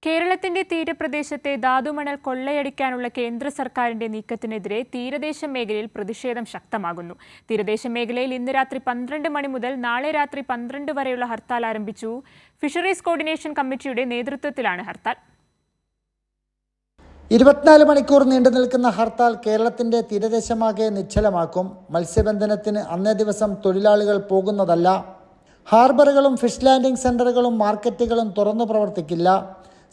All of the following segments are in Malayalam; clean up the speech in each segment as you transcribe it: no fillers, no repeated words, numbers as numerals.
കേരളത്തിന്റെ തീരപ്രദേശത്തെ ധാതുമണൽ കൊള്ളയടിക്കാനുള്ള കേന്ദ്ര സർക്കാരിന്റെ നീക്കത്തിനെതിരെ തീരദേശ മേഖലയിൽ പ്രതിഷേധം ശക്തമാകുന്നു. തീരദേശ മേഖലയിൽ ഇന്ന് രാത്രി 12 മണി മുതൽ നാളെ രാത്രി 12 വരെയുള്ള ഹർത്താൽ ആരംഭിച്ചു. ഫിഷറീസ് കോർഡിനേഷൻ കമ്മിറ്റിയുടെ നേതൃത്വത്തിലാണ് ഹർത്താൽ. 24 മണിക്കൂർ നീണ്ടു നിൽക്കുന്ന ഹർത്താൽ കേരളത്തിന്റെ തീരദേശമാകെ നിശ്ചലമാക്കും. മത്സ്യബന്ധനത്തിന് അന്നേ ദിവസം തൊഴിലാളികൾ പോകുന്നതല്ല. ഹാർബറുകളും ഫിഷ് ലാൻഡിംഗ് സെന്ററുകളും മാർക്കറ്റുകളും തുറന്നു പ്രവർത്തിക്കില്ല.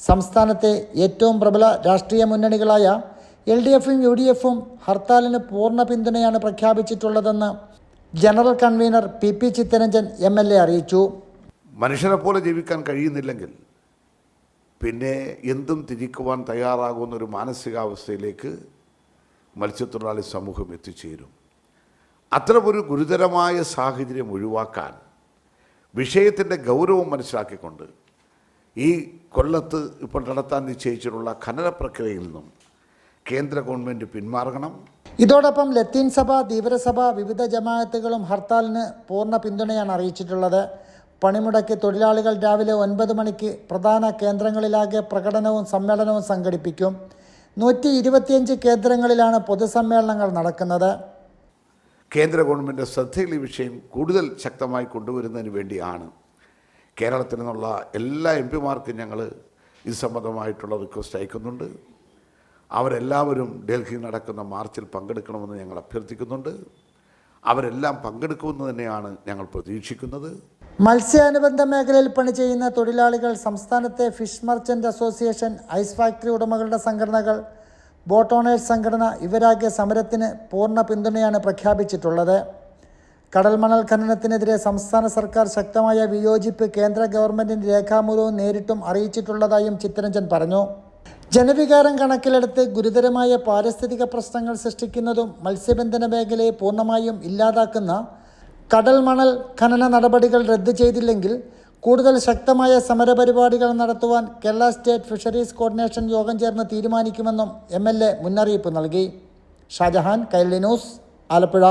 സംസ്ഥാനത്തെ ഏറ്റവും പ്രബല രാഷ്ട്രീയ മുന്നണികളായ LDFും UDFും ഹർത്താലിന് പൂർണ്ണ പിന്തുണയാണ് പ്രഖ്യാപിച്ചിട്ടുള്ളതെന്ന് general convener PP Chittaranjan MLA അറിയിച്ചു. മനുഷ്യനെ പോലെ ജീവിക്കാൻ കഴിയുന്നില്ലെങ്കിൽ പിന്നെ എന്തും ത്യജിക്കുവാൻ തയ്യാറാകുന്ന ഒരു മാനസികാവസ്ഥയിലേക്ക് മത്സ്യത്തൊഴിലാളി സമൂഹം എത്തിച്ചേരും. അത്തരമൊരു ഗുരുതരമായ സാഹചര്യം ഒഴിവാക്കാൻ വിഷയത്തിൻ്റെ ഗൗരവം മനസ്സിലാക്കിക്കൊണ്ട് ഈ കൊല്ലത്ത് ഇപ്പോൾ നടത്താൻ നിശ്ചയിച്ചിട്ടുള്ള ഖനന പ്രക്രിയയിൽ നിന്നും കേന്ദ്ര ഗവൺമെൻറ് പിന്മാറണം. ഇതോടൊപ്പം ലത്തീൻ സഭ, ധീവരസഭ, വിവിധ ജമാഅത്തുകളും ഹർത്താലിന് പൂർണ്ണ പിന്തുണയാണ് അറിയിച്ചിട്ടുള്ളത്. പണിമുടക്കി തൊഴിലാളികൾ രാവിലെ 9 മണിക്ക് പ്രധാന കേന്ദ്രങ്ങളിലാകെ പ്രകടനവും സമ്മേളനവും സംഘടിപ്പിക്കും. 125 കേന്ദ്രങ്ങളിലാണ് പൊതുസമ്മേളനങ്ങൾ നടക്കുന്നത്. കേന്ദ്ര ഗവൺമെൻറ് ശ്രദ്ധയിൽ ഈ വിഷയം കൂടുതൽ ശക്തമായി കൊണ്ടുവരുന്നതിന് വേണ്ടിയാണ് കേരളത്തിൽ നിന്നുള്ള എല്ലാ MPമാർക്കും ഞങ്ങൾ ഇത് സംബന്ധമായിട്ടുള്ള റിക്വസ്റ്റ് അയക്കുന്നുണ്ട്. അവരെല്ലാവരും ഡൽഹിയിൽ നടക്കുന്ന മാർച്ചിൽ പങ്കെടുക്കണമെന്ന് ഞങ്ങൾ അഭ്യർത്ഥിക്കുന്നുണ്ട്. അവരെല്ലാം പങ്കെടുക്കുമെന്ന് തന്നെയാണ് ഞങ്ങൾ പ്രതീക്ഷിക്കുന്നത്. മത്സ്യാനുബന്ധ മേഖലയിൽ പണി ചെയ്യുന്ന തൊഴിലാളികൾ, സംസ്ഥാനത്തെ fish merchant association, ice factory ഉടമകളുടെ സംഘടനകൾ, ബോട്ട് ഓണേഴ്സ് സംഘടന ഇവരാകെ സമരത്തിന് പൂർണ്ണ പിന്തുണയാണ് പ്രഖ്യാപിച്ചിട്ടുള്ളത്. കടൽമണൽ ഖനനത്തിനെതിരെ സംസ്ഥാന സർക്കാർ ശക്തമായ വിയോജിപ്പ് കേന്ദ്ര ഗവൺമെൻറ്റിന് രേഖാമൂലവും നേരിട്ടും അറിയിച്ചിട്ടുള്ളതായും ചിത്തരഞ്ജൻ പറഞ്ഞു. ജനവികാരം കണക്കിലെടുത്ത് ഗുരുതരമായ പാരിസ്ഥിതിക പ്രശ്നങ്ങൾ സൃഷ്ടിക്കുന്നതും മത്സ്യബന്ധന മേഖലയെ പൂർണ്ണമായും ഇല്ലാതാക്കുന്ന കടൽമണൽ ഖനന നടപടികൾ റദ്ദ് ചെയ്തില്ലെങ്കിൽ കൂടുതൽ ശക്തമായ സമരപരിപാടികൾ നടത്തുവാൻ കേരള സ്റ്റേറ്റ് ഫിഷറീസ് കോർഡിനേഷൻ യോഗം ചേർന്ന് തീരുമാനിക്കുമെന്നും MLA മുന്നറിയിപ്പ് നൽകി. ഷാജഹാൻ, കൈരളി ന്യൂസ്, ആലപ്പുഴ.